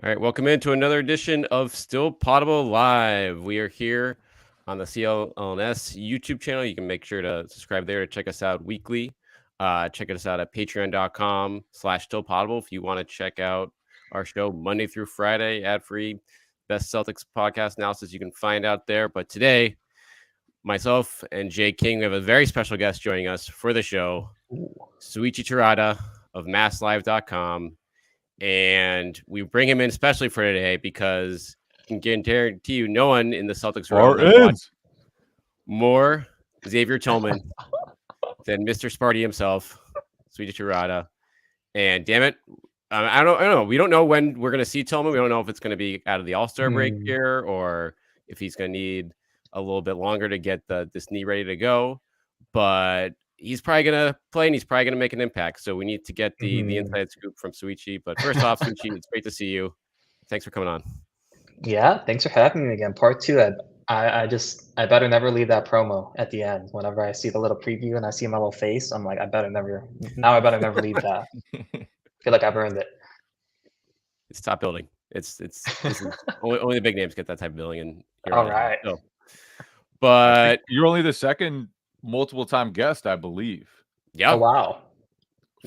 All right, welcome into another edition of Still Poddable Live. We are here on the CLNS YouTube channel. You can make sure to subscribe there to check us out weekly. Check us out at patreon.com/stillpoddable if you want to check out our show Monday through Friday, ad-free, best Celtics podcast analysis you can find out there. But today, myself and Jay King, we have a very special guest joining us for the show, Souichi Terada of MassLive.com. And we bring him in especially for today because I can guarantee you no one in the Celtics room has watched more Xavier Tillman than Mr. Sparty himself, Souichi Terada. And damn it, I don't know. We don't know when we're going to see Tillman. We don't know if it's going to be out of the All-Star break here or if he's going to need a little bit longer to get this knee ready to go. But he's probably going to play and he's probably going to make an impact. So we need to get the inside scoop from Souichi. But first off, Souichi, it's great to see you. Thanks for coming on. Yeah, thanks for having me again. Part two. I better never leave that promo at the end. Whenever I see the little preview and I see my little face, I'm like, I better never leave that. I feel like I've earned it. It's top building. This is only the big names get that type of billing, and you're All right. So, but you're only the second multiple time guest, I believe. Yeah. Oh wow.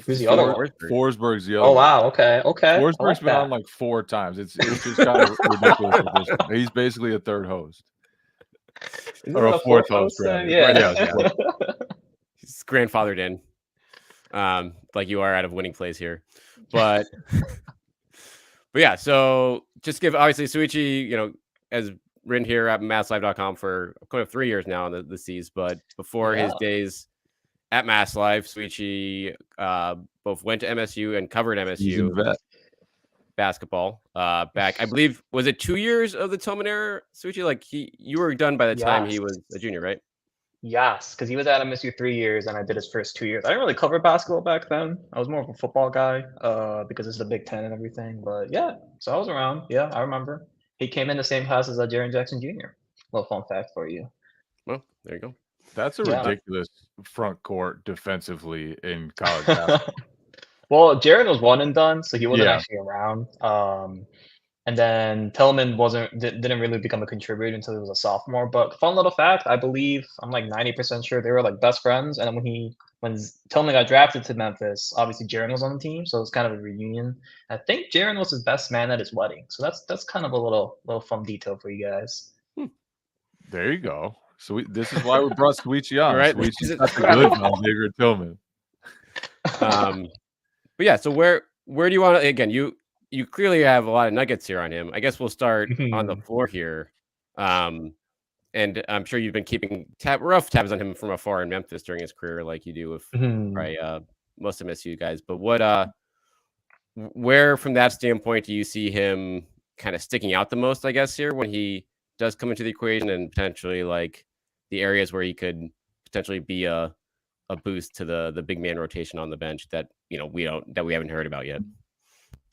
Who's the other one? Forsberg's the other. Oh wow. Okay. Forsberg's been on like 4 times. It's just kind of ridiculous. He's basically a third host. Or a fourth host. Yeah. He's grandfathered in, like you are out of winning plays here, but. But yeah, so just give obviously Souichi, as written here at MassLive.com for kind of 3 years now in the C's, but before his days at MassLive, Souichi both went to MSU and covered MSU basketball back. I believe, was it 2 years of the Tillman era, Souichi? Like you were done by the time he was a junior, right? Yes, because he was at MSU 3 years and I did his first 2 years. I didn't really cover basketball back then. I was more of a football guy because it's the Big Ten and everything. But yeah, so I was around. Yeah, I remember. He came in the same class as Jaren Jackson Jr. Little fun fact for you. Well, there you go. That's a ridiculous front court defensively in college basketball. Well, Jaren was one and done, so he wasn't actually around. And then Tillman didn't really become a contributor until he was a sophomore. But fun little fact, I believe I'm like 90% sure they were like best friends. And then when Tillman got drafted to Memphis, obviously Jaren was on the team, so it was kind of a reunion. I think Jaren was his best man at his wedding, so that's kind of a little fun detail for you guys. There you go. So this is why we brought Souichi on. Right, Souichi's got the good on Xavier Tillman. But yeah, so where do you want to again? You clearly have a lot of nuggets here on him. I guess we'll start on the floor here. And I'm sure you've been keeping rough tabs on him from afar in Memphis during his career, like you do with probably most of MSU guys. But where from that standpoint do you see him kind of sticking out the most, I guess, here when he does come into the equation and potentially like the areas where he could potentially be a boost to the big man rotation on the bench that we haven't heard about yet?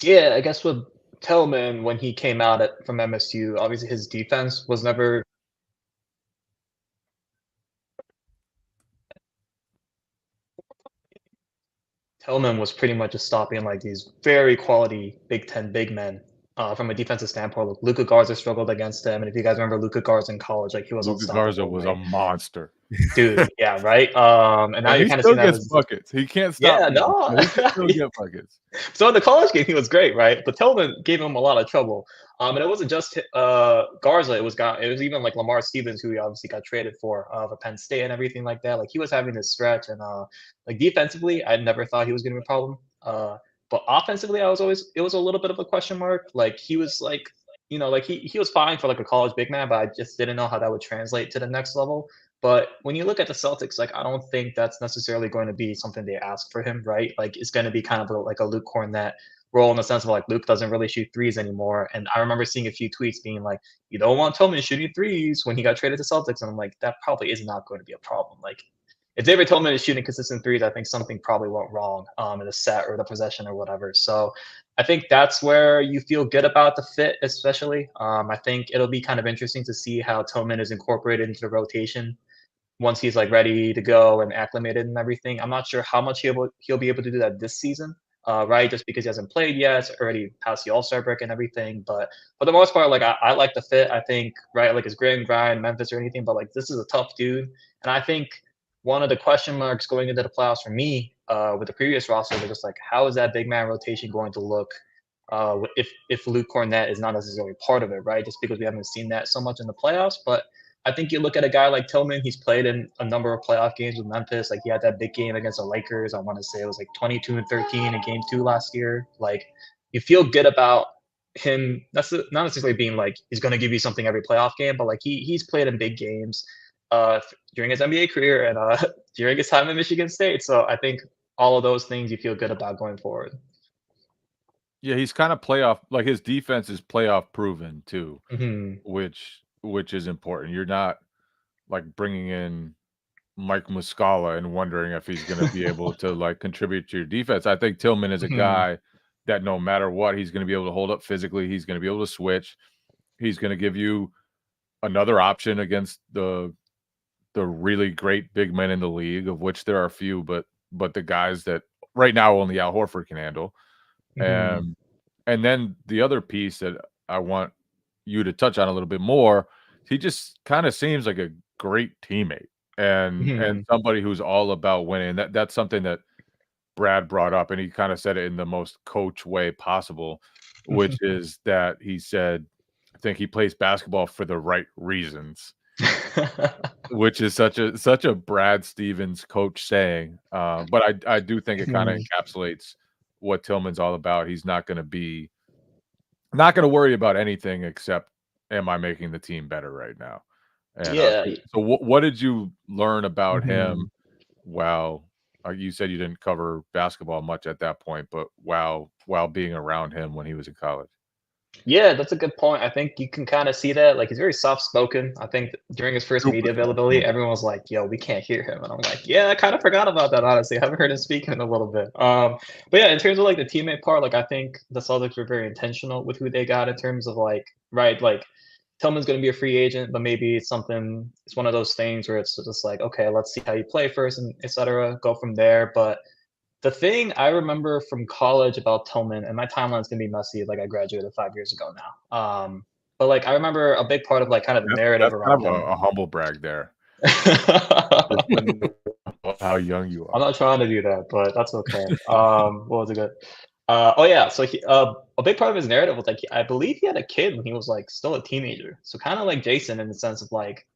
Yeah, I guess with Tillman, when he came out from MSU, obviously his defense was never Tillman was pretty much just stopping like these very quality Big Ten big men. From a defensive standpoint, like Luka Garza struggled against him, and if you guys remember Luka Garza in college, like he was Luka Garza was a monster, dude. Yeah, right. And now you kind of see that buckets. He can't stop. Yeah, no, he can still get buckets. So in the college game, he was great, right? But Tillman gave him a lot of trouble. And it wasn't just Garza. It was even like Lamar Stevens, who he obviously got traded for Penn State and everything like that. Like he was having this stretch, and like defensively, I never thought he was going to be a problem. But offensively, it was a little bit of a question mark. Like he was like, like he was fine for like a college big man, but I just didn't know how that would translate to the next level. But when you look at the Celtics, like I don't think that's necessarily going to be something they ask for him, right? Like it's going to be kind of like a Luke Cornett role in the sense of like Luke doesn't really shoot threes anymore. And I remember seeing a few tweets being like, you don't want Tillman shooting threes when he got traded to Celtics. And I'm like, that probably is not going to be a problem. Like if Xavier Tillman is shooting consistent threes, I think something probably went wrong in the set or the possession or whatever. So I think that's where you feel good about the fit, especially. I think it'll be kind of interesting to see how Tillman is incorporated into the rotation once he's like ready to go and acclimated and everything. I'm not sure how much he'll be able to do that this season. right? Just because he hasn't played yet, it's already past the All-Star break and everything. But for the most part, like I like the fit. I think, right, like it's grit and grind, Memphis or anything, but like this is a tough dude. And I think one of the question marks going into the playoffs for me, with the previous roster, was just like, how is that big man rotation going to look, if Luke Cornett is not necessarily part of it, right? Just because we haven't seen that so much in the playoffs. But I think you look at a guy like Tillman, he's played in a number of playoff games with Memphis. Like he had that big game against the Lakers. I want to say it was like 22 and 13 in game 2 last year. Like you feel good about him. That's not necessarily being like he's going to give you something every playoff game, but like he's played in big games during his NBA career and during his time at Michigan State. So I think all of those things you feel good about going forward. Yeah, he's kind of playoff, like his defense is playoff proven too, Mm-hmm. which is important. You're not like bringing in Mike Muscala and wondering if he's going to be able to like contribute to your defense. I think Tillman is a guy that no matter what, he's going to be able to hold up physically. He's going to be able to switch. He's going to give you another option against the really great big men in the league, of which there are a few, but the guys that right now only Al Horford can handle. And then the other piece that I want you to touch on a little bit more, he just kind of seems like a great teammate and somebody who's all about winning. That's something that Brad brought up, and he kind of said it in the most coach way possible, which is that he said, I think he plays basketball for the right reasons. Which is such a Brad Stevens coach saying, but I do think it kind of encapsulates what Tillman's all about. He's not going to worry about anything except, am I making the team better right now? And so what did you learn about him? Wow, you said you didn't cover basketball much at that point, but while being around him when he was in college. Yeah, that's a good point. I think you can kind of see that. Like he's very soft spoken. I think during his first media availability, everyone was like, "Yo, we can't hear him," and I'm like, "Yeah, I kind of forgot about that. Honestly, I haven't heard him speak in a little bit." But yeah, in terms of like the teammate part, like I think the Celtics were very intentional with who they got in terms of like, right, like Tillman's going to be a free agent, but maybe it's one of those things where it's just like, okay, let's see how you play first, and etc. Go from there, but. The thing I remember from college about Tillman, and my timeline's gonna be messy, like I graduated 5 years ago now. But like I remember a big part of like kind of the narrative around kind of a humble brag there. How young you are. I'm not trying to do that, but that's okay. What was it good? Oh yeah, so a big part of his narrative was like I believe he had a kid when he was like still a teenager. So kind of like Jason in the sense of like,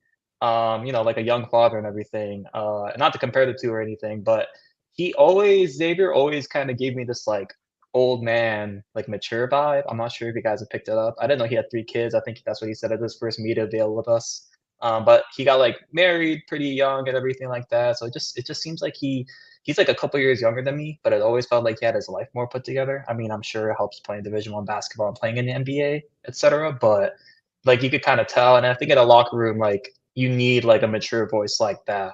like a young father and everything. And not to compare the two or anything, but Xavier always kind of gave me this like old man, like mature vibe. I'm not sure if you guys have picked it up. I didn't know he had 3 kids. I think that's what he said at his first media deal with us. But he got like married pretty young and everything like that. So it just seems like he's like a couple years younger than me, but it always felt like he had his life more put together. I mean, I'm sure it helps playing Division I basketball and playing in the NBA, etc. But like you could kind of tell, and I think in a locker room, like you need like a mature voice like that.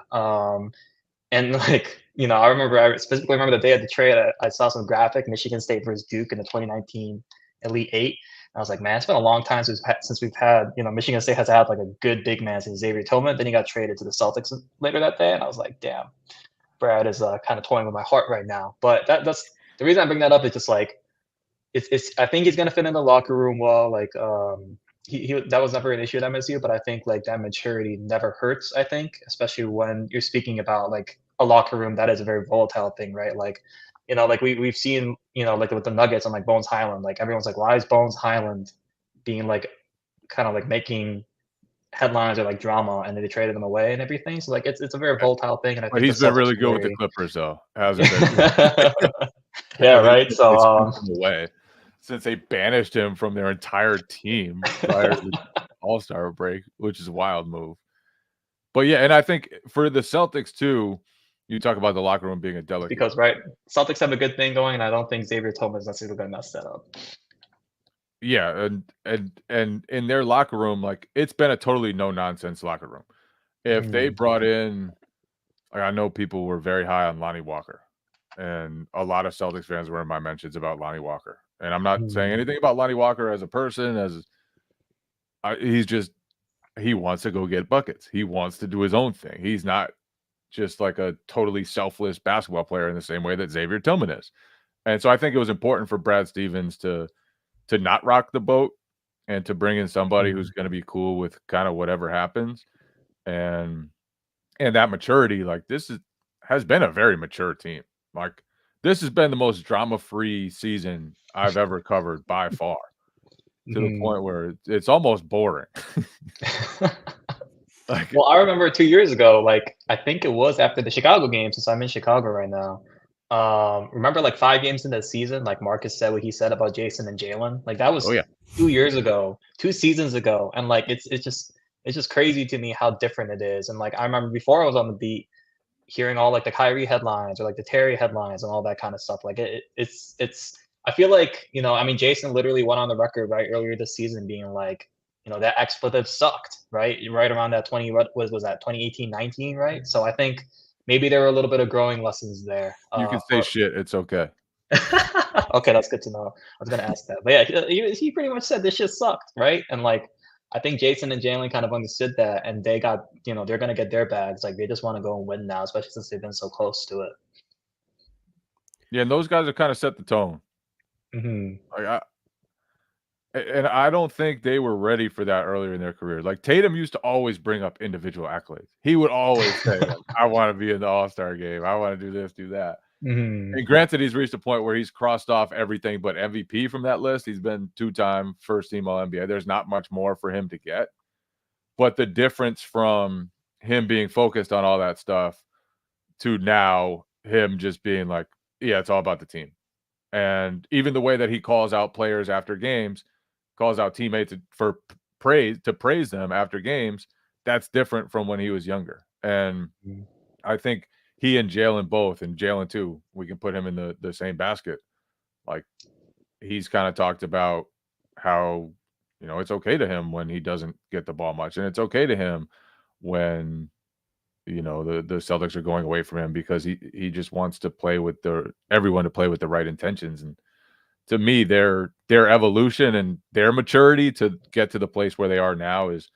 And like, I specifically remember the day of the trade, I saw some graphic, Michigan State versus Duke in the 2019 Elite Eight. And I was like, man, it's been a long time since we've had, Michigan State has had like a good big man since Xavier Tillman. Then he got traded to the Celtics later that day. And I was like, damn, Brad is kind of toying with my heart right now. But that's the reason I bring that up is just like, I think he's going to fit in the locker room well. Like, he that was never an issue at MSU, but I think like that maturity never hurts. I think, especially when you're speaking about like a locker room that is a very volatile thing, right? Like, like we've seen, like with the Nuggets and like Bones Highland, like everyone's like, why is Bones Highland being like kind of like making headlines or like drama, and then they traded him away and everything. So like it's a very volatile thing, and I think he's been really good with the Clippers, though, hasn't been? Yeah, right. So away. Since they banished him from their entire team prior to the All-Star break, which is a wild move. But yeah, and I think for the Celtics too, you talk about the locker room being a delicate. Because right, Celtics have a good thing going, and I don't think Xavier Tillman is necessarily going to mess that up. Yeah, and in their locker room, like it's been a totally no-nonsense locker room. If they brought in, like I know people were very high on Lonnie Walker, and a lot of Celtics fans were in my mentions about Lonnie Walker. And I'm not saying anything about Lonnie Walker as a person, he wants to go get buckets. He wants to do his own thing. He's not just like a totally selfless basketball player in the same way that Xavier Tillman is. And so I think it was important for Brad Stevens to not rock the boat and to bring in somebody who's going to be cool with kind of whatever happens. And that maturity, like has been a very mature team. Like this has been the most drama-free season I've ever covered by far, to the point where it's almost boring. Like, well, I remember 2 years ago, like I think it was after the Chicago game, since I'm in Chicago right now. Remember like 5 games in the season, like Marcus said what he said about Jason and Jalen. Like that was 2 years ago, 2 seasons ago, and like it's just crazy to me how different it is. And like I remember before I was on the beat, hearing all like the Kyrie headlines or like the Terry headlines and all that kind of stuff. Like it's I feel like, you know, I mean, Jason literally went on the record right earlier this season being like, you know, that expletive sucked, right? Right around that 20, what was that 2018-19, right? So I think maybe there were a little bit of growing lessons there. You can say shit, it's okay. Okay, that's good to know. I was gonna ask that, but yeah, he pretty much said this shit sucked, right? And like, I think Jason and Jalen kind of understood that, and they got, you know, they're gonna get their bags. Like they just want to go and win now, especially since they've been so close to it. Yeah, and those guys have kind of set the tone. Like I don't think they were ready for that earlier in their career. Like Tatum used to always bring up individual accolades. He would always say, like, "I want to be in the All-Star game. I want to do this, do that." And granted, he's reached a point where he's crossed off everything but MVP from that list. He's been 2-time first-team All-NBA. There's not much more for him to get. But the difference from him being focused on all that stuff to now him just being like, yeah, it's all about the team. And even the way that he calls out players after games, calls out teammates for praise them after games, that's different from when he was younger. And I think he and Jalen both, and Jalen too, we can put him in the same basket. Like he's kind of talked about how, you know, it's okay to him when he doesn't get the ball much, and it's okay to him when, you know, the Celtics are going away from him, because he just wants to play with everyone to play with the right intentions. And to me, their evolution and their maturity to get to the place where they are now is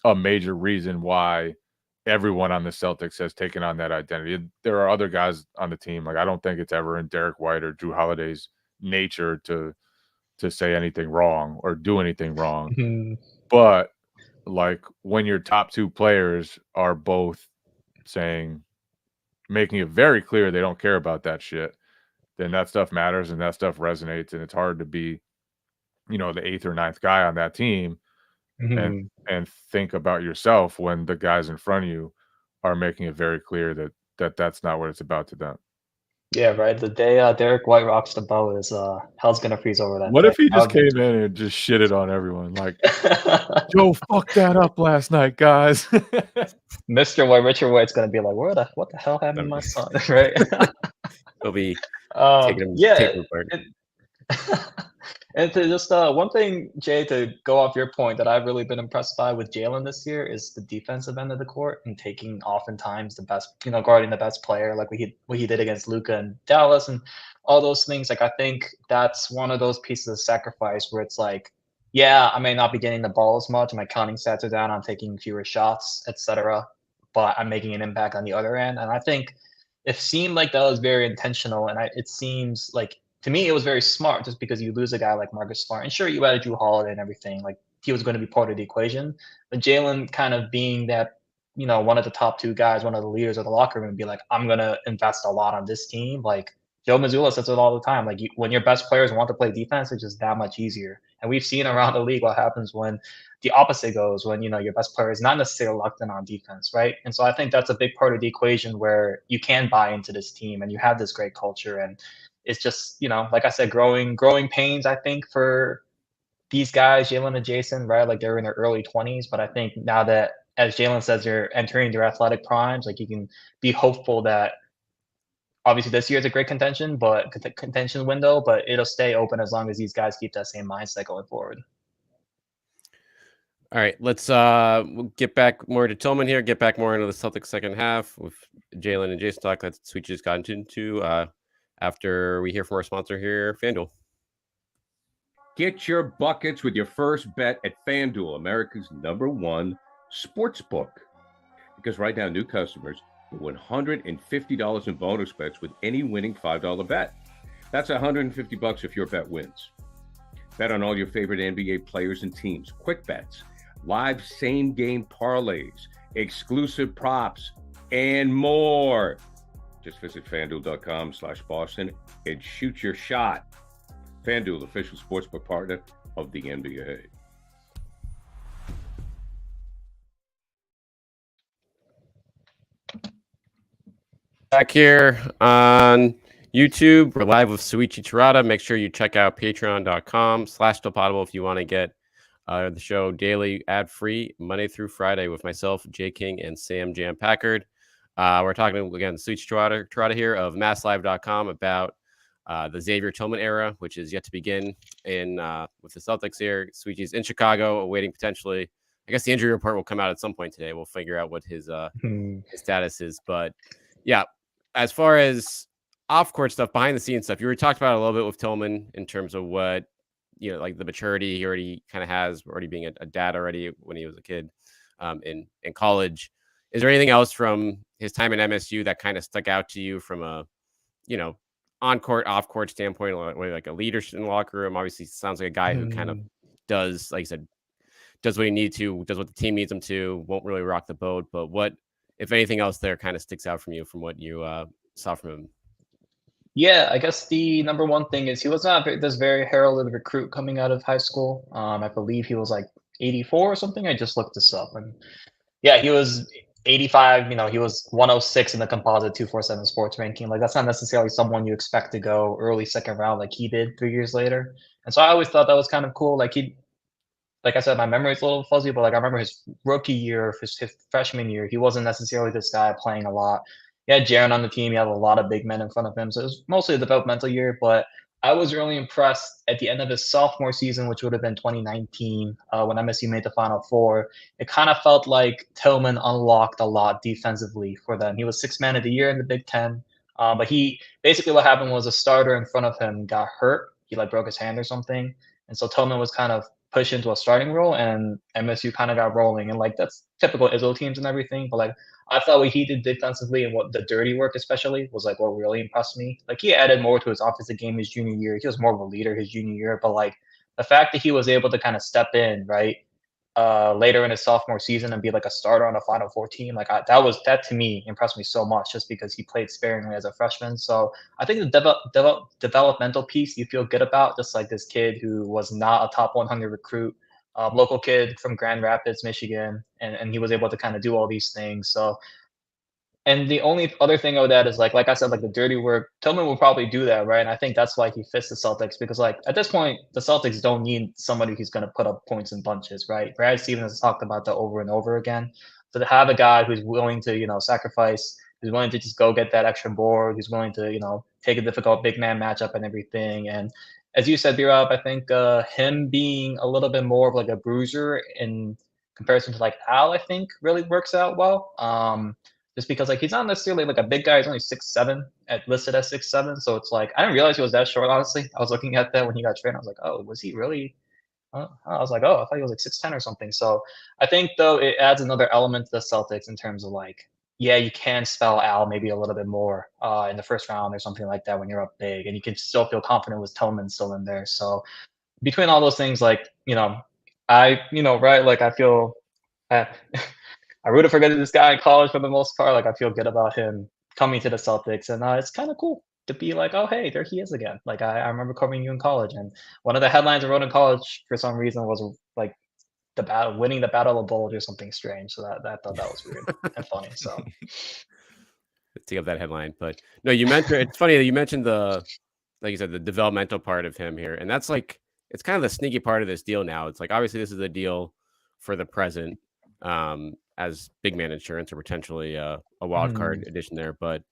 a major reason why everyone on the Celtics has taken on that identity. There are other guys on the team. Like I don't think it's ever in Derek White or Drew Holiday's nature to say anything wrong or do anything wrong. But like when your top 2 players are both making it very clear they don't care about that shit, then that stuff matters and that stuff resonates. And it's hard to be, you know, the 8th or 9th guy on that team and think about yourself when the guys in front of you are making it very clear that that's not what it's about to them. Yeah, right. The day Derek White rocks the boat is hell's gonna freeze over that. What if he just came in and just shitted on everyone? Like, Joe fucked that up last night, guys. Mr. White, Richard White's gonna be like, what the hell happened to my son? Right? He'll be taking him apart. And to just one thing, Jay, to go off your point that I've really been impressed by with Jalen this year is the defensive end of the court and taking oftentimes the best, you know, guarding the best player, like what he did against Luka and Dallas and all those things. Like I think that's one of those pieces of sacrifice where it's like, yeah, I may not be getting the ball as much, my counting stats are down, I'm taking fewer shots, etc., but I'm making an impact on the other end. And I think it seemed like that was very intentional, and it seems like, to me, it was very smart, just because you lose a guy like Marcus Smart. And sure, you added Drew Holiday and everything. Like, he was going to be part of the equation. But Jalen kind of being that, you know, one of the top 2 guys, one of the leaders of the locker room, and be like, I'm going to invest a lot on this team. Like, Joe Mazzulla says it all the time. Like, when your best players want to play defense, it's just that much easier. And we've seen around the league what happens when the opposite goes, when, you know, your best player is not necessarily locked in on defense, right? And so I think that's a big part of the equation where you can buy into this team and you have this great culture. And it's just, you know, like I said, growing pains, I think, for these guys, Jalen and Jason, right? Like they're in their early 20s. But I think now that, as Jalen says, they're entering their athletic primes, like you can be hopeful that obviously this year is a great contention window, but it'll stay open as long as these guys keep that same mindset going forward. All right, let's we'll get back more to Tillman here, get back more into the Celtics second half with Jalen and Jason talk that Souichi just got into after we hear from our sponsor here, FanDuel. Get your buckets with your first bet at FanDuel, America's #1 sportsbook. Because right now, new customers get $150 in bonus bets with any winning $5 bet. That's $150 if your bet wins. Bet on all your favorite NBA players and teams, quick bets, live same-game parlays, exclusive props, and more. Just visit FanDuel.com/Boston and shoot your shot. FanDuel, official sportsbook partner of the NBA. Back here on YouTube, we're live with Souichi Terada. Make sure you check out patreon.com/Poddable if you want to get the show daily ad-free Monday through Friday with myself, Jay King, and Sam Jam Packard. We're talking again, Souichi Terada here of MassLive.com about the Xavier Tillman era, which is yet to begin in with the Celtics here. Souichi's in Chicago, awaiting potentially. I guess the injury report will come out at some point today. We'll figure out what his status is. But yeah, as far as off-court stuff, behind-the-scenes stuff, you already talked about it a little bit with Tillman in terms of what, you know, like the maturity he already kind of has, already being a dad already when he was a kid in college. Is there anything else from his time at MSU that kind of stuck out to you from a, you know, on-court, off-court standpoint, like a leadership in the locker room? Obviously, sounds like a guy who kind of does, like I said, does what he needs to, does what the team needs him to, won't really rock the boat. But what, if anything else there kind of sticks out from you from what you saw from him? Yeah, I guess the number one thing is he was not this very heralded recruit coming out of high school. I believe he was like 84 or something. I just looked this up, and yeah, he was 85. You know, he was 106 in the composite 247 sports ranking. Like that's not necessarily someone you expect to go early second round like he did 3 years later. And so I always thought that was kind of cool. Like I said, my memory is a little fuzzy, but like I remember his rookie year, his freshman year, he wasn't necessarily this guy playing a lot. He had Jaren on the team. He had a lot of big men in front of him, so it was mostly a developmental year. But I was really impressed at the end of his sophomore season, which would have been 2019, when MSU made the Final Four. It kind of felt like Tillman unlocked a lot defensively for them. He was sixth man of the year in the Big Ten, but he basically what happened was a starter in front of him got hurt. He like broke his hand or something, and so Tillman was kind of pushed into a starting role, and MSU kind of got rolling. And like that's typical Izzo teams and everything, but like I thought what he did defensively and what the dirty work especially was like what really impressed me. Like he added more to his offensive game his junior year. He was more of a leader his junior year, but like the fact that he was able to kind of step in right later in his sophomore season and be like a starter on a Final Four team, like that to me impressed me so much just because he played sparingly as a freshman. So I think the developmental piece you feel good about, just like this kid who was not a top 100 recruit. Local kid from Grand Rapids, Michigan, and he was able to kind of do all these things. So, and the only other thing of that is like I said, like the dirty work. Tillman will probably do that, right? And I think that's why he fits the Celtics because like at this point, the Celtics don't need somebody who's going to put up points in bunches, right? Brad Stevens has talked about that over and over again. So to have a guy who's willing to sacrifice, who's willing to just go get that extra board, who's willing to take a difficult big man matchup and everything, and as you said, B-Rob, I think him being a little bit more of like a bruiser in comparison to like Al, I think really works out well. Just because like he's not necessarily like a big guy, he's only 6'7", listed as 6'7", so it's like I didn't realize he was that short. Honestly, I was looking at that when he got traded. I was like, oh, was he really? I was like, oh, I thought he was like 6'10" or something. So I think though it adds another element to the Celtics in terms of like, yeah, you can spell Al maybe a little bit more in the first round or something like that when you're up big, and you can still feel confident with Tillman still in there. So between all those things, like right, like I feel I, I rooted for this guy in college for the most part. Like I feel good about him coming to the Celtics, and it's kind of cool to be like, oh hey, there he is again. Like I remember covering you in college, and one of the headlines I wrote in college for some reason was like winning the Battle of Bulge or something strange. So that I thought that was weird and funny. So Let's take up that headline. But no, you mentioned it's funny that you mentioned like you said, the developmental part of him here. And that's like it's kind of the sneaky part of this deal now. It's like obviously this is a deal for the present as big man insurance or potentially a wild card addition there, but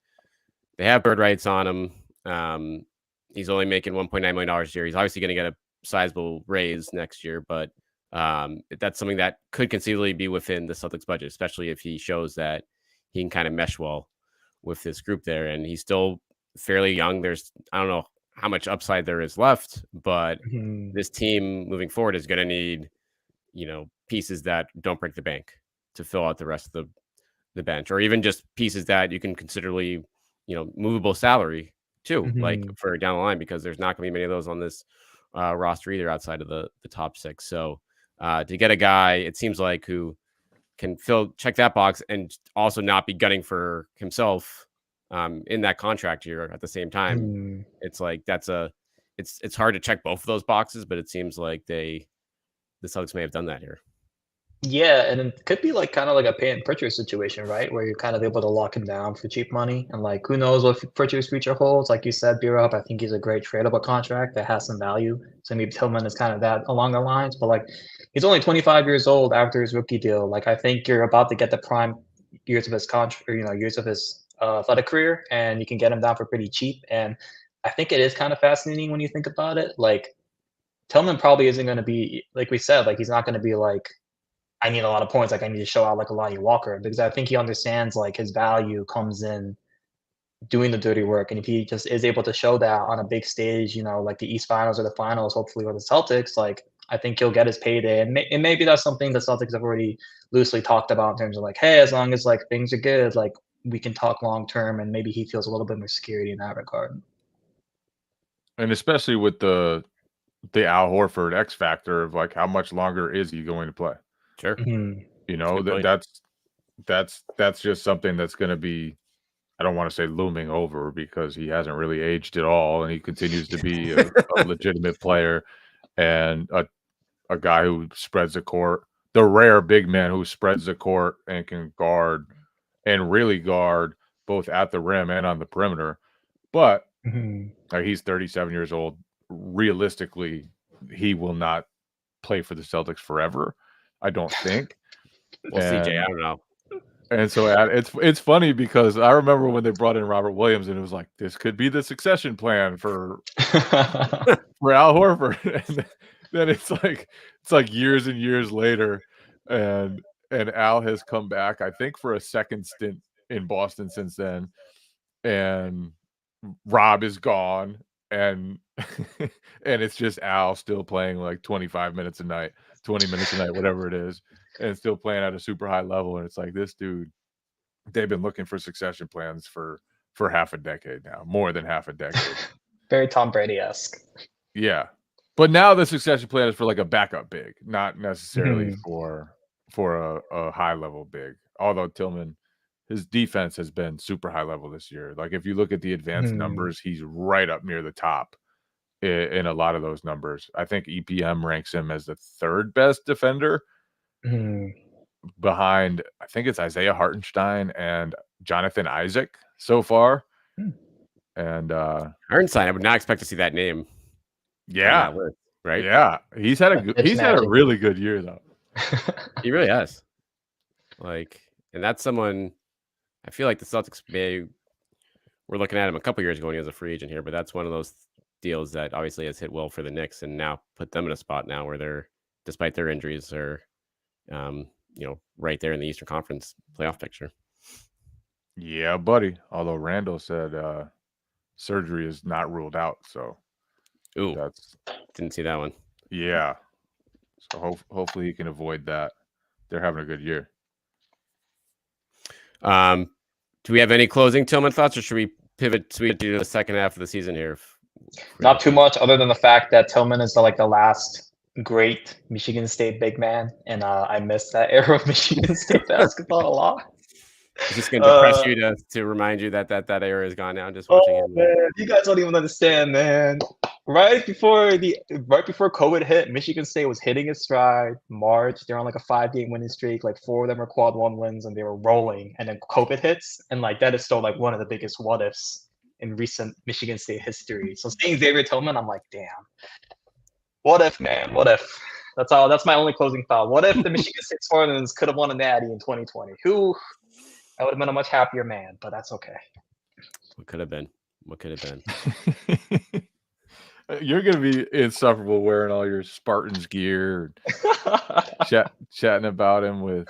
they have bird rights on him. He's only making $1.9 million a year. He's obviously going to get a sizable raise next year, but that's something that could conceivably be within the Celtics budget, especially if he shows that he can kind of mesh well with this group there. And he's still fairly young. I don't know how much upside there is left, but this team moving forward is going to need, pieces that don't break the bank to fill out the rest of the bench, or even just pieces that you can considerably, movable salary too, like Mhm. for down the line, because there's not going to be many of those on this roster either outside of the top 6. So to get a guy, it seems like, who can check that box and also not be gunning for himself in that contract year at the same time. Mhm. It's like it's hard to check both of those boxes, but it seems like the Celtics may have done that here. Yeah, and it could be like kind of like a pay and Pritchard situation, right? Where you're kind of able to lock him down for cheap money, and like who knows what Pritchard's future holds. Like you said, B-Rob, I think he's a great tradable contract that has some value. So maybe Tillman is kind of that along the lines, but like he's only 25 years old after his rookie deal. Like I think you're about to get the prime years of his contract, years of his athletic career, and you can get him down for pretty cheap. And I think it is kind of fascinating when you think about it. Like Tillman probably isn't going to be, like we said, like he's not going to be like, I need a lot of points. Like I need to show out like a Lonnie Walker, because I think he understands like his value comes in doing the dirty work. And if he just is able to show that on a big stage, like the East Finals or the Finals, hopefully with the Celtics, like I think he'll get his payday. And, maybe that's something the Celtics have already loosely talked about in terms of like, hey, as long as like things are good, like we can talk long term. And maybe he feels a little bit more security in that regard. And especially with the Al Horford X factor of like, how much longer is he going to play? Sure. Mm-hmm. That's just something that's going to be, I don't want to say looming over, because he hasn't really aged at all, and he continues to be a legitimate player and a guy who spreads the court, the rare big man who spreads the court and can guard and really guard both at the rim and on the perimeter. But he's 37 years old. Realistically, he will not play for the Celtics forever, I don't think. We'll see, Jay. I don't know. And so it's funny, because I remember when they brought in Robert Williams, and it was like, this could be the succession plan for Al Horford. And then it's like years and years later, and Al has come back, I think, for a second stint in Boston since then, and Rob is gone, and and it's just Al still playing like 25 minutes a night, 20 minutes a night, whatever it is, and still playing at a super high level. And it's like, this dude, they've been looking for succession plans for half a decade now, more than half a decade. Very Tom Brady-esque. Yeah. But now the succession plan is for like a backup big, not necessarily for a high level big. Although Tillman, his defense has been super high level this year. Like if you look at the advanced numbers, he's right up near the top in a lot of those numbers. I think EPM ranks him as the third best defender behind, I think it's Isaiah Hartenstein and Jonathan Isaac so far. And Hartenstein, I would not expect to see that name. Yeah. List, right? Yeah. He's had a really good year though. He really has. Like, and that's someone I feel like the Celtics we're looking at him a couple years ago when he was a free agent here, but that's one of those deals that obviously has hit well for the Knicks and now put them in a spot now where they're, despite their injuries, are right there in the Eastern Conference playoff picture. Yeah, buddy. Although Randall said surgery is not ruled out, so didn't see that one. Yeah, so hopefully he can avoid that. They're having a good year. Do we have any closing Tillman thoughts, or should we pivot to the second half of the season here? Not too much, other than the fact that Tillman is the last great Michigan State big man, and I miss that era of Michigan State basketball a lot. It's just going to depress you to remind you that era is gone now. Just watching him. Man, you guys don't even understand, man. Right before COVID hit, Michigan State was hitting its stride. March, they're on like a 5-game winning streak. Like 4 of them were quad 1 wins, and they were rolling. And then COVID hits, and that is still one of the biggest what ifs in recent Michigan State history. So seeing Xavier Tillman, I'm like, damn. What if, man? What if? That's my only closing thought. What if the Michigan State Spartans could have won a natty in 2020? I would have been a much happier man, but that's okay. What could have been? You're going to be insufferable wearing all your Spartans gear, chatting about him with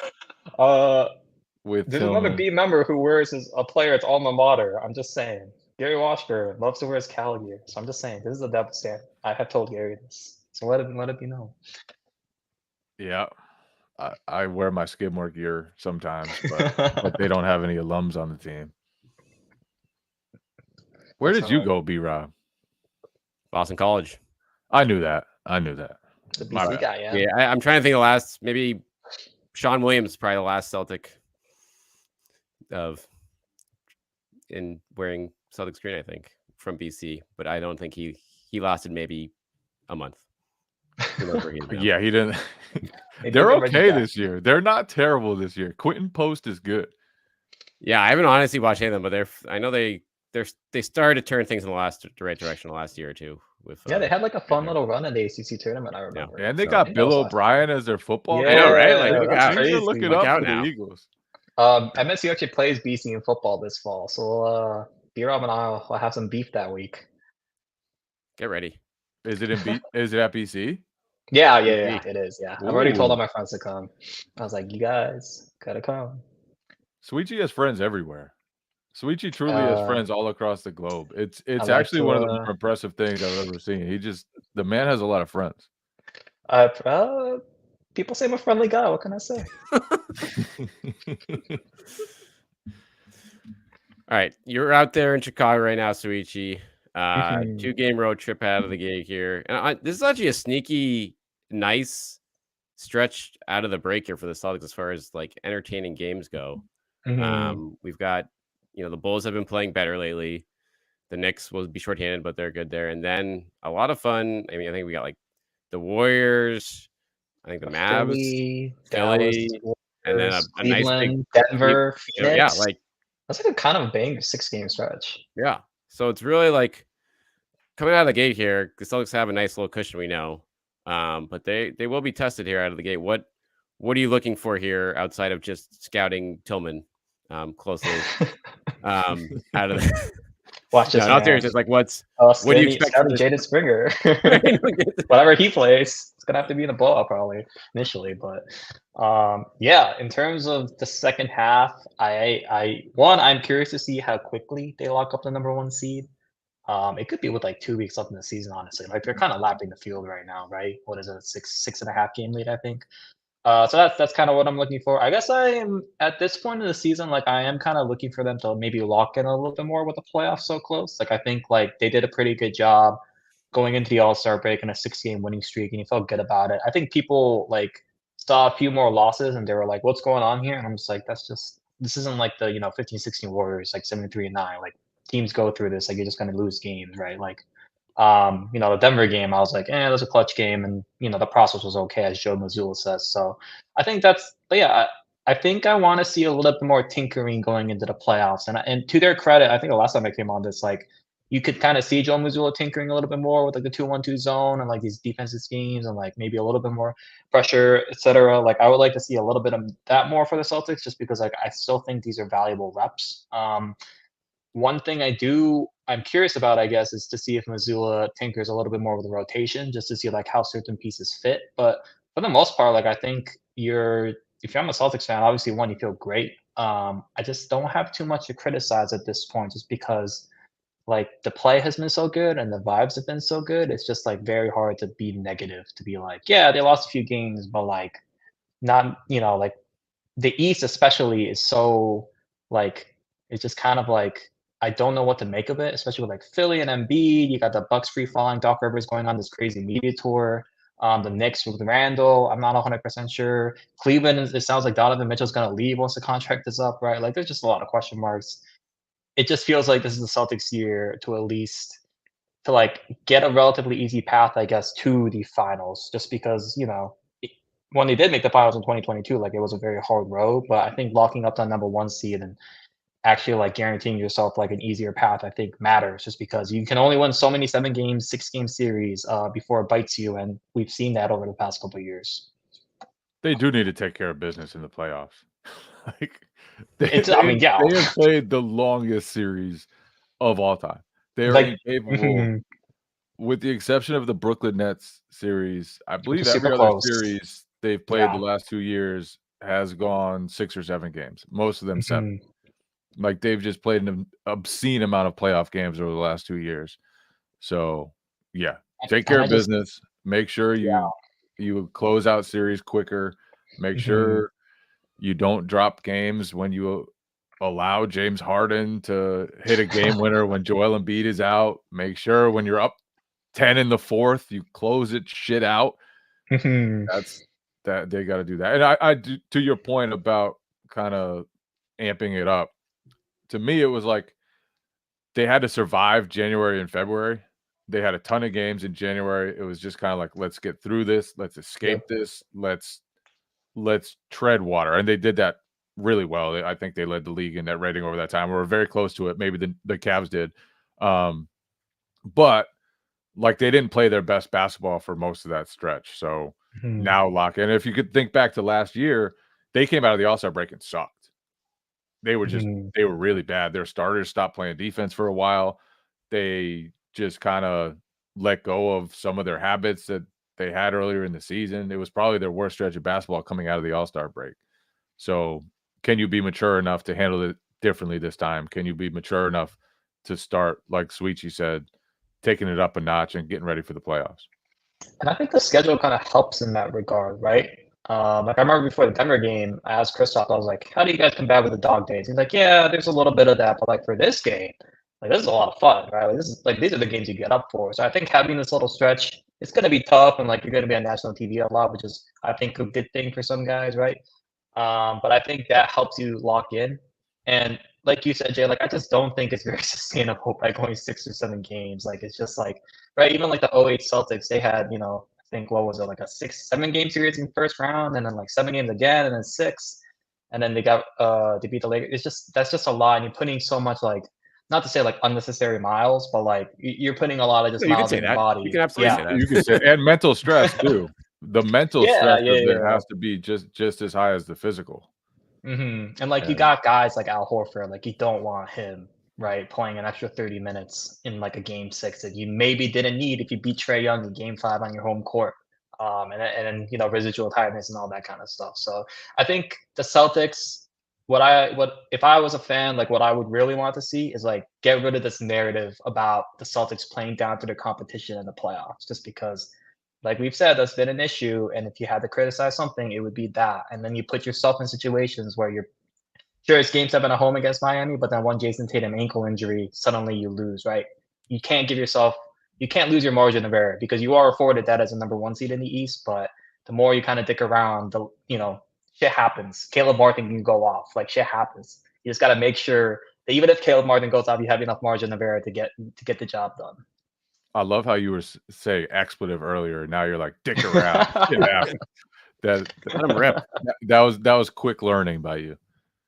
There's another B member who wears a player at alma mater. I'm just saying. Gary Washburn loves to wear his Cal gear. So I'm just saying, this is a double standard. I have told Gary this. So let it be known. Yeah. I wear my Skidmore gear sometimes, but they don't have any alums on the team. Where That's did you hard. go, B-Rob? Boston College. I knew that. The My BC bad. guy, yeah. Yeah, I'm trying to think of the last, maybe Sean Williams, probably the last Celtic in wearing Celtics green, I think, from BC, but I don't think he lasted maybe a month. Who knows where he is now. Yeah, he didn't. They They're did get Reggie okay Jackson. this year. They're not terrible this year. Quentin Post is good. Yeah, I haven't honestly watched any of them, but I know they started to turn things in the right direction the last year or two. With Yeah, they had like a fun Xavier. little run in the ACC tournament. I remember. And they So- got I think that Bill was last O'Brien as their football Yeah, I know, right? coach. Like, that's things crazy. are looking Look up out for now. the Eagles. MSU actually plays BC in football this fall, so B-Rob and I will have some beef that week. Get ready. Is it is it at BC? Yeah, BC. it is. Yeah, I've already told Ooh. all my friends to come. I was like, you guys gotta come. Souichi has friends everywhere. Souichi truly has friends all across the globe. It's like actually one of the to, more impressive things I've ever seen. The man has a lot of friends. People say I'm a friendly guy. What can I say? All right, you're out there in Chicago right now, Souichi. Mhm. 2-game road trip out of the gate here, and this is actually a sneaky, nice stretch out of the break here for the Celtics as far as like entertaining games go. We've got, the Bulls have been playing better lately. The Knicks will be shorthanded, but they're good there. And then a lot of fun. I mean, I think we got like the Warriors. I think the Mavs, Philly, Dallas, and then Warriors, a nice big Cleveland, Denver, Phoenix. yeah, like that's like a kind of bang 6-game stretch. yeah. So it's really like coming out of the gate here. The Celtics have a nice little cushion, we know, but they will be tested here out of the gate. What are you looking for here outside of just scouting Tillman closely? Out of the Watch this. no, not seriously. It's like what do you expect from from this? Jaden Springer? Whatever he plays, it's gonna have to be in the blowout probably initially. But yeah, in terms of the second half, I'm curious to see how quickly they lock up the number 1 seed. It could be with like 2 weeks left in the season, honestly. Like they're kind of lapping the field right now, right? What is it, 6.5 game lead, I think. So that's kind of what I'm looking for. I guess I am at this point in the season, like I am kind of looking for them to maybe lock in a little bit more with the playoffs so close. Like I think like they did a pretty good job going into the All-Star break in a 6-game winning streak, and you felt good about it. I think people like saw a few more losses and they were like, "What's going on here?" And I'm just like, this isn't like the 15-16 Warriors like 73-9. Like teams go through this. Like you're just gonna lose games, right? Like. The Denver game, I was like, that was a clutch game, and the process was okay, as Joe Mazzulla says. So I think I think I want to see a little bit more tinkering going into the playoffs. And to their credit, I think the last time I came on this, like you could kind of see Joe Mazzulla tinkering a little bit more with like the 2-1-2 zone and like these defensive schemes and like maybe a little bit more pressure, etc. Like I would like to see a little bit of that more for the Celtics, just because like I still think these are valuable reps. One thing I'm curious about, I guess, is to see if Mazzulla tinkers a little bit more with the rotation, just to see like how certain pieces fit. But for the most part, like I think if you're a Celtics fan, obviously one, you feel great. I just don't have too much to criticize at this point, just because like the play has been so good and the vibes have been so good. It's just like very hard to be negative, to be like, yeah, they lost a few games, but like not, like the East especially is so like it's just kind of like I don't know what to make of it, especially with like Philly and Embiid. You got the Bucks free falling. Doc Rivers going on this crazy media tour. The Knicks with Randall, I'm not 100% sure. Cleveland, it sounds like Donovan Mitchell's going to leave once the contract is up, right? Like there's just a lot of question marks. It just feels like this is the Celtics year to at least to like get a relatively easy path, I guess, to the finals, just because, when they did make the finals in 2022, like it was a very hard road, but I think locking up the number 1 seed and actually like guaranteeing yourself like an easier path, I think matters, just because you can only win so many 7-game, 6-game series before it bites you, and we've seen that over the past couple of years. They do need to take care of business in the playoffs. Like they have played the longest series of all time. They are incapable, with the exception of the Brooklyn Nets series. I believe every other series they've played the last 2 years has gone 6 or 7 games. Most of them 7. Like they've just played an obscene amount of playoff games over the last 2 years. So yeah, take care of business. Make sure you close out series quicker. Make sure you don't drop games when you allow James Harden to hit a game winner when Joel Embiid is out. Make sure when you're up 10 in the fourth, you close it shit out. That's that they got to do that. And I do, to your point about kind of amping it up. To me, it was like they had to survive January and February. They had a ton of games in January. It was just kind of like, let's get through this, let's escape this, let's tread water, and they did that really well. I think they led the league in net rating over that time. We were very close to it. Maybe the Cavs did, but like they didn't play their best basketball for most of that stretch. So now lock in. If you could think back to last year, they came out of the All-Star break and sucked. They were just they were really bad. Their starters stopped playing defense for a while. They just kind of let go of some of their habits that they had earlier in the season. It was probably their worst stretch of basketball coming out of the All-Star break. So can you be mature enough to handle it differently this time? Can you be mature enough to start, like Souichi said, taking it up a notch and getting ready for the playoffs? And I think the schedule kind of helps in that regard, right? Like I remember before the Denver game, I asked Christoph, I was like, how do you guys combat with the dog days? He's like, yeah, there's a little bit of that, but like for this game, like this is a lot of fun, right? Like this is like these are the games you get up for. So I think having this little stretch, it's gonna be tough, and like you're gonna be on national TV a lot, which is I think a good thing for some guys, right? But I think that helps you lock in. And like you said, Jay, like I just don't think it's very sustainable by going 6 or 7 games. Like it's just like right, even like the 08 Celtics, they had, I think what was it, like a 6-7 game series in the first round, and then like 7 games again, and then 6, and then they beat the Lakers. It's just that's just a lot, and you're putting so much like not to say like unnecessary miles, but like you're putting a lot of just miles in your body. You can absolutely say that. You can say, and mental stress too. The mental stress of it has to be just as high as the physical. And like you got guys like Al Horford, like you don't want him right playing an extra 30 minutes in like a game 6 that you maybe didn't need if you beat Trae Young in game 5 on your home court. And then residual tiredness and all that kind of stuff. So I think the Celtics, what if I was a fan, like what I would really want to see is like get rid of this narrative about the Celtics playing down to their competition in the playoffs, just because like we've said, that's been an issue. And if you had to criticize something, it would be that. And then you put yourself in situations where you're sure it's game 7 at home against Miami, but then one Jason Tatum ankle injury, suddenly you lose, right? You can't lose your margin of error because you are afforded that as a number 1 seed in the East. But the more you kind of dick around, shit happens. Caleb Martin can go off. Like shit happens. You just got to make sure that even if Caleb Martin goes off, you have enough margin of error to get the job done. I love how you were saying expletive earlier. Now you're like dick around. Let him rip. That was quick learning by you.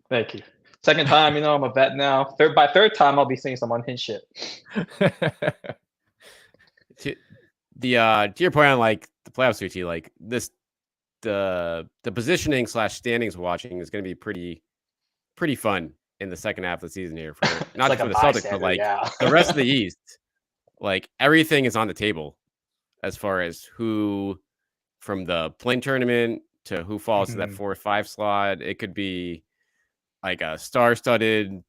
Thank you. Second time, I'm a vet now. By third time, I'll be saying some unhinged shit. To your point on like the playoffs, Souichi, like this, the positioning / standings watching is going to be pretty fun in the second half of the season here for not just for the Celtics, but like the rest of the East. Like everything is on the table as far as who from the play-in tournament to who falls to that 4-5 slot. It could be like a star-studded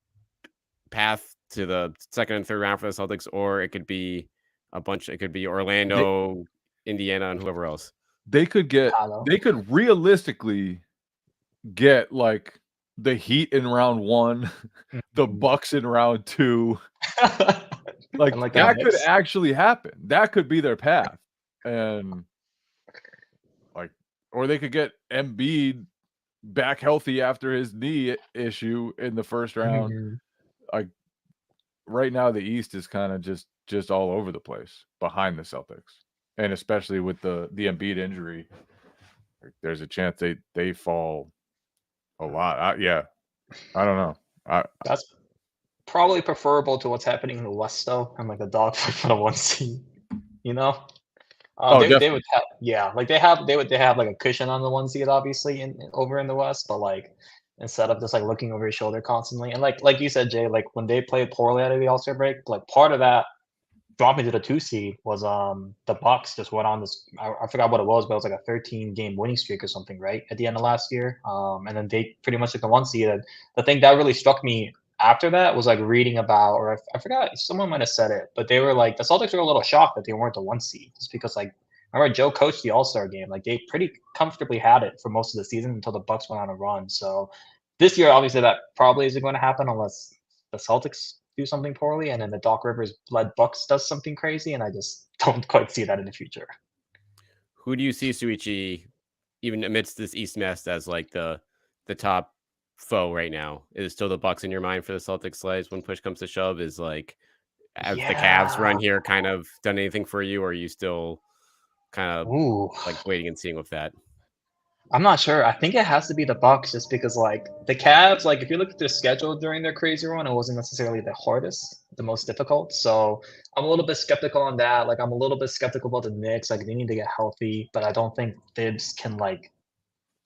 path to the second and third round for the Celtics, or it could be it could be Orlando, Indiana, and whoever else. They could realistically get like the Heat in round 1, the Bucks in round 2. Like that could actually happen. That could be their path. And like, or they could get Embiid back healthy after his knee issue in the first round. Like right now, the East is kind of just all over the place behind the Celtics, and especially with the Embiid injury, there's a chance they fall a lot. I don't know. That's probably preferable to what's happening in the West, though. I'm like a dogfight for the 1 seed. They would have, they would have like a cushion on the 1 seed, obviously, over in the West, but like instead of just like looking over your shoulder constantly, and like you said, Jay, like when they played poorly out of the All-Star break, like part of that dropping to the 2 seed was the Bucks just went on this. I forgot what it was, but it was like a 13-game winning streak or something, right, at the end of last year. And then they pretty much took the 1 seed. And the thing that really struck me after that was like reading about, or I forgot, someone might have said it, but they were like, the Celtics were a little shocked that they weren't the 1 seed, just because like, remember Joe coached the All-Star game, like they pretty comfortably had it for most of the season until the Bucks went on a run. So this year, obviously, that probably isn't going to happen unless the Celtics do something poorly, and then the Doc Rivers led Bucks does something crazy, and I just don't quite see that in the future. Who do you see, Souichi, even amidst this East mess, as like the top foe right now? Is it still the Bucks in your mind for the Celtics slides when push comes to shove? Is like, have the Cavs run here kind of done anything for you, or are you still kind of like waiting and seeing with that? I'm not sure. I think it has to be the Bucks, just because like the Cavs, like if you look at their schedule during their crazy run, it wasn't necessarily the hardest, the most difficult. So I'm a little bit skeptical on that. Like I'm a little bit skeptical about the Knicks. Like they need to get healthy, but I don't think Thibs can like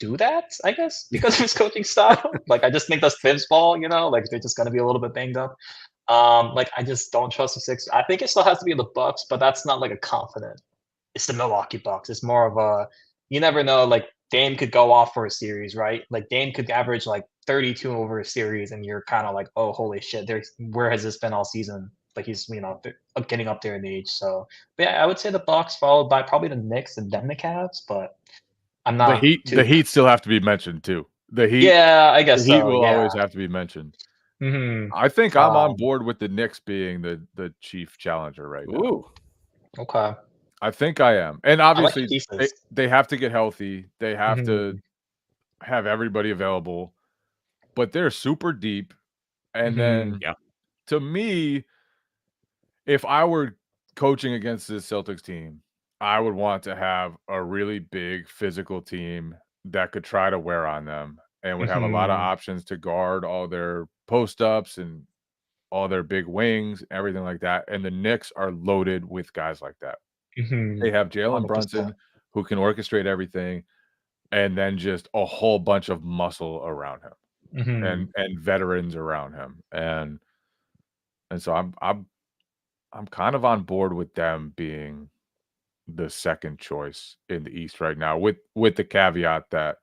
do that, I guess, because of his coaching style. Like I just think that's Thibs' ball, like they're just gonna be a little bit banged up. Like I just don't trust the Sixers. I think it still has to be the Bucks, but that's not like a confident. It's the Milwaukee Bucks. It's more of a, you never know. Like Dame could go off for a series, right? Like Dame could average like 32 over a series, and you're kind of like, oh, holy shit! Where has this been all season? Like he's getting up there in age. So, but yeah, I would say the Bucks, followed by probably the Knicks and then the Cavs. But I'm not. The Heat still have to be mentioned too. The Heat, yeah, I guess the Heat so, will yeah. always have to be mentioned. Mm-hmm. I think I'm on board with the Knicks being the chief challenger right now. Ooh, okay. I think I am, and obviously like they have to get healthy. They have to have everybody available, but they're super deep. And then, to me, if I were coaching against this Celtics team, I would want to have a really big physical team that could try to wear on them and would have a lot of options to guard all their post ups and all their big wings, everything like that. And the Knicks are loaded with guys like that. They have Jalen 100%. Brunson, who can orchestrate everything, and then just a whole bunch of muscle around him, and veterans around him, and so I'm kind of on board with them being the second choice in the East right now, with the caveat that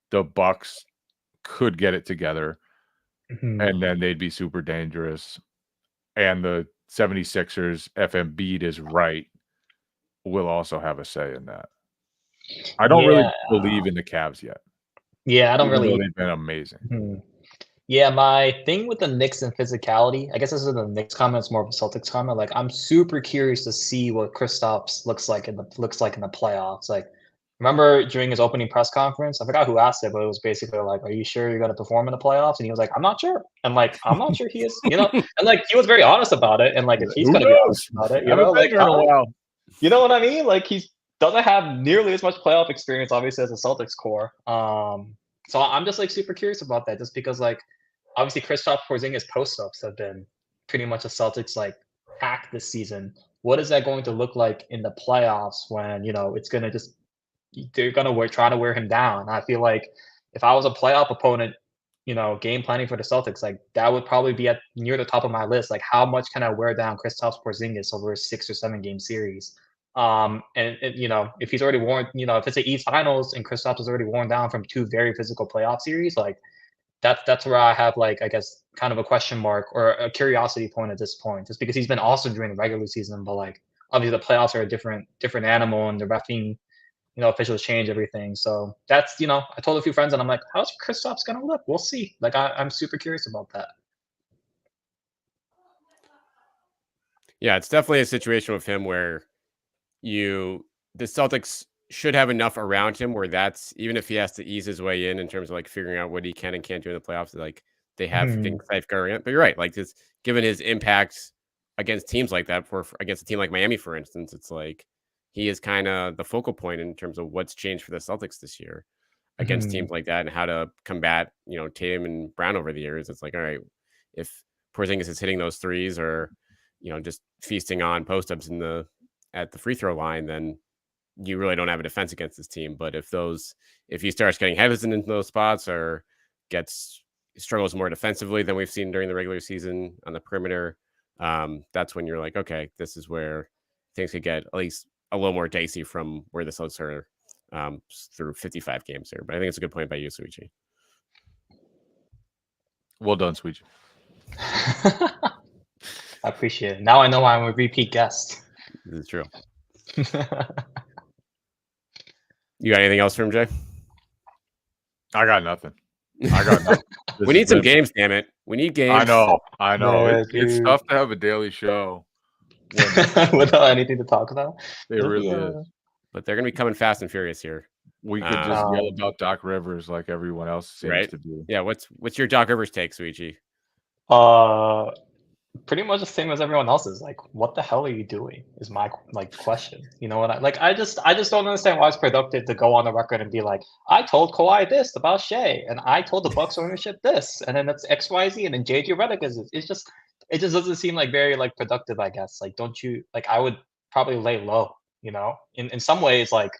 the Bucks could get it together, and then they'd be super dangerous, and the 76ers, if Embiid is right, will also have a say in that. I don't really believe in the Cavs yet. Yeah, I don't really. They've been amazing. Yeah, my thing with the Knicks and physicality, I guess this is the Knicks comment, it's more of a Celtics comment. Like I'm super curious to see what Kristaps looks like in the playoffs. Like remember during his opening press conference, I forgot who asked it, but it was basically like, "Are you sure you're gonna perform in the playoffs?" And he was like, "I'm not sure." And like, I'm not sure he is, and like he was very honest about it. And like if he's gonna be honest about it, like in a while. You know what I mean? Like he doesn't have nearly as much playoff experience, obviously, as the Celtics core. So I'm just like super curious about that, just because like obviously Kristaps Porzingis post-ups have been pretty much a Celtics like hack this season. What is that going to look like in the playoffs when it's gonna just they're gonna try to wear him down? I feel like if I was a playoff opponent, game planning for the Celtics, like that would probably be near the top of my list. Like how much can I wear down Kristaps Porzingis over a 6 or 7 game series? And if he's already worn, if it's the East Finals and Kristaps is already worn down from 2 very physical playoff series, like that's where I have like I guess kind of a question mark or a curiosity point at this point, just because he's been awesome during the regular season, but like obviously the playoffs are a different animal, and the reffing, officials change everything. So that's I told a few friends, and I'm like, how's Kristaps gonna look? We'll see. Like I'm super curious about that. Yeah, it's definitely a situation with him where the Celtics should have enough around him where that's, even if he has to ease his way in terms of like figuring out what he can and can't do in the playoffs, like they have things safeguarding it. But you're right, like just given his impact against teams like that, against a team like Miami, for instance, it's like he is kind of the focal point in terms of what's changed for the Celtics this year against teams like that, and how to combat Tatum and Brown over the years. It's like, all right, if Porzingis is hitting those threes or just feasting on post ups at the free throw line, then you really don't have a defense against this team. But if he starts getting hesitant into those spots or struggles more defensively than we've seen during the regular season on the perimeter, that's when you're like, okay, this is where things could get at least a little more dicey from where the Celtics are through 55 games here. But I think it's a good point by you, Souichi. Well done, Souichi. I appreciate it. Now I know why I'm a repeat guest. This is true. You got anything else from Jay? I got nothing. We need some games, damn it. We need games. I know. Yeah, It's dude. tough to have a daily show Without anything to talk about. it really is. But they're going to be coming fast and furious here. We could just yell about Doc Rivers like everyone else seems to do. Yeah, what's your Doc Rivers take, Souichi? Pretty much the same as everyone else's. Like, what the hell are you doing? Is my question. You know what I just don't understand why it's productive to go on the record and be like, I told Kawhi this about Shea, and I told the Bucks ownership this, and then it's XYZ, and then JJ Redick is it just doesn't seem like very like productive, I guess. Like, don't you like I would probably lay low, you know? In some ways, like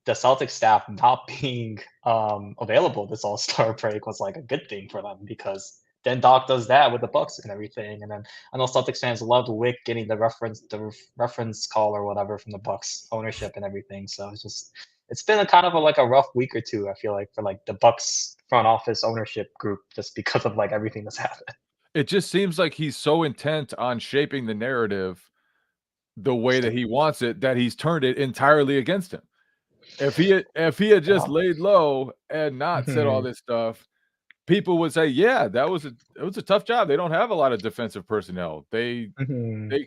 the Celtics staff not being available this All-Star break was like a good thing for them, because then Doc does that with the Bucks and everything, and then I know Celtics fans loved Wick getting the reference call or whatever from the Bucks ownership and everything. So it's been a kind of a rough week or two, I feel like, for like the Bucks front office ownership group, just because of like everything that's happened. It just seems like he's so intent on shaping the narrative the way that he wants it that he's turned it entirely against him. If he had just laid low and not said all this stuff, people would say, yeah, it was a tough job. They don't have a lot of defensive personnel. They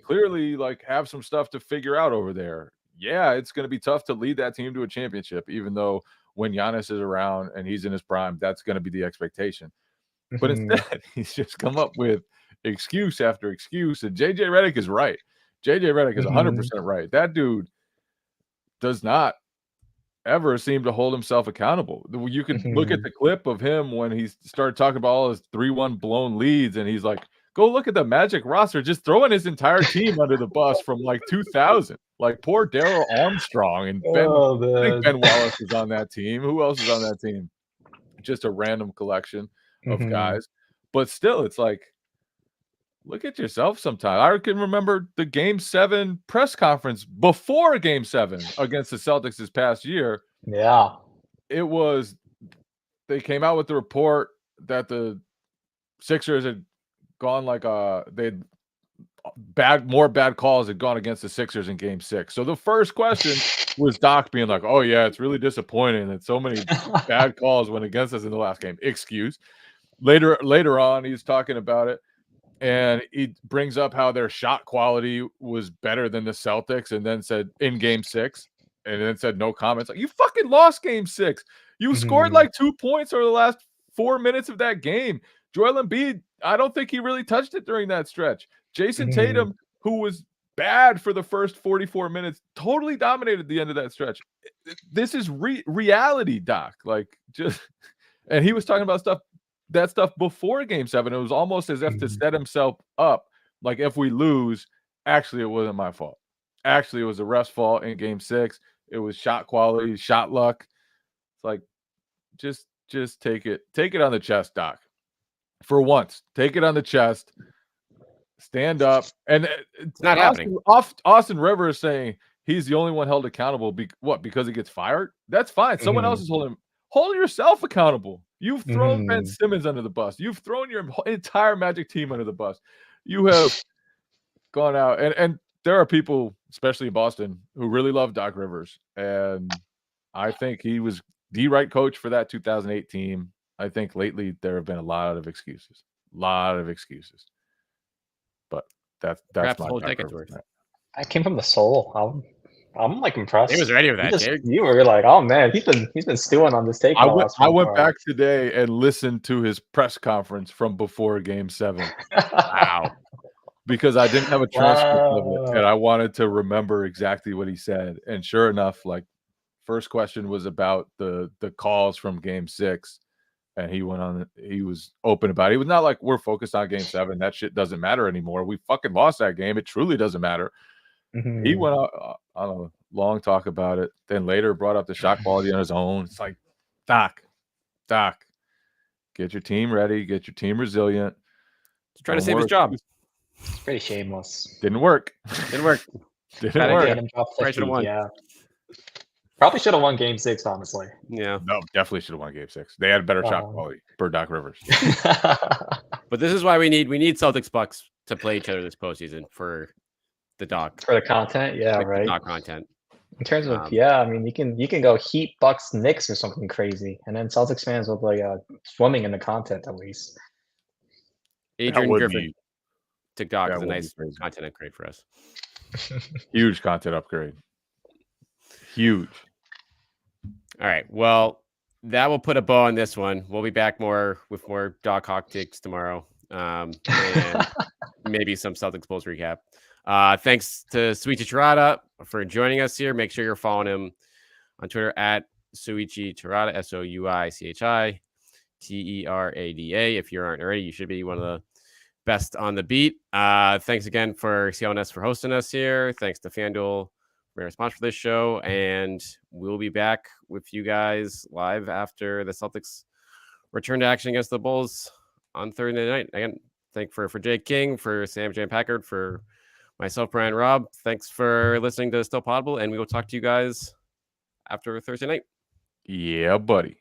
clearly like have some stuff to figure out over there. Yeah, it's going to be tough to lead that team to a championship, even though when Giannis is around and he's in his prime, that's going to be the expectation. But instead, he's just come up with excuse after excuse. And JJ Redick is right. JJ Redick is 100% right. That dude does not ever seem to hold himself accountable. You can look at the clip of him when he started talking about all his 3-1 blown leads, and he's like, go look at the Magic roster, just throwing his entire team under the bus from like 2000. Like poor Darryl Armstrong and I think Ben Wallace is on that team. Who else is on that team? Just a random collection of guys. But still, it's like, look at yourself sometime. I can remember the Game 7 press conference before Game 7 against the Celtics this past year. Yeah. It was, they came out with the report that the Sixers had gone like more bad calls had gone against the Sixers in Game 6. So the first question was Doc being like, oh yeah, it's really disappointing that so many bad calls went against us in the last game. Excuse. Later on, he's talking about it. And he brings up how their shot quality was better than the Celtics, and then said in Game 6, and then said no comments. Like, you fucking lost Game 6. You scored like 2 points over the last 4 minutes of that game. Joel Embiid, I don't think he really touched it during that stretch. Jason Tatum, who was bad for the first 44 minutes, totally dominated the end of that stretch. This is reality, Doc. Like, just, and he was talking about that stuff before Game 7. It was almost as if to set himself up. Like, if we lose, actually, it wasn't my fault. Actually, it was the ref's fault in Game 6. It was shot quality, shot luck. It's like, just take it on the chest, Doc. For once, take it on the chest. Stand up. And it's not happening. Austin Rivers saying he's the only one held accountable. Because he gets fired? That's fine. Someone else is holding him. Hold yourself accountable. You've thrown Ben Simmons under the bus. You've thrown your entire Magic team under the bus. You have gone out. And there are people, especially in Boston, who really love Doc Rivers. And I think he was the right coach for that 2008 team. I think lately there have been a lot of excuses. But that's perhaps my whole decade's worth. I came from the soul. I'm like impressed. He was ready for that. You were like, oh man, he's been stewing on this take. I went back today and listened to his press conference from before Game 7. Wow. Because I didn't have a transcript of it, and I wanted to remember exactly what he said. And sure enough, like, first question was about the calls from Game 6, and he was open about it. He was not like, we're focused on Game 7. That shit doesn't matter anymore. We fucking lost that game. It truly doesn't matter. He went on a long talk about it, then later brought up the shot quality on his own. It's like, Doc, get your team ready, get your team resilient. He's trying to save his job. It's pretty shameless. Didn't work. Didn't work. Probably should have won. Yeah. Probably should have won Game 6, honestly. Yeah. No, definitely should have won Game 6. They had better shot quality per Doc Rivers. But this is why we need Celtics Bucks to play each other this postseason for the Doc. For the content, yeah, like right. The Doc content. In terms of I mean, you can go Heat, Bucks, Knicks or something crazy, and then Celtics fans will be swimming in the content at least. Adrian would Griffin be- TikTok that is a would be nice crazy. content upgrade for us. Huge content upgrade. Huge. All right. Well, that will put a bow on this one. We'll be back with more Doc Hawk takes tomorrow. And maybe some Celtics Bulls recap. Thanks to Souichi Terada for joining us here. Make sure you're following him on Twitter at Souichi Terada, SOUICHI TERADA. If you aren't already, you should be one of the best on the beat. Thanks again for CLNS for hosting us here. Thanks to FanDuel for our sponsor for this show. And we'll be back with you guys live after the Celtics return to action against the Bulls on Thursday night. Again, thank for Jay King, for Sam J. Packard, for myself, Brian Robb. Thanks for listening to Still Poddable, and we will talk to you guys after Thursday night. Yeah, buddy.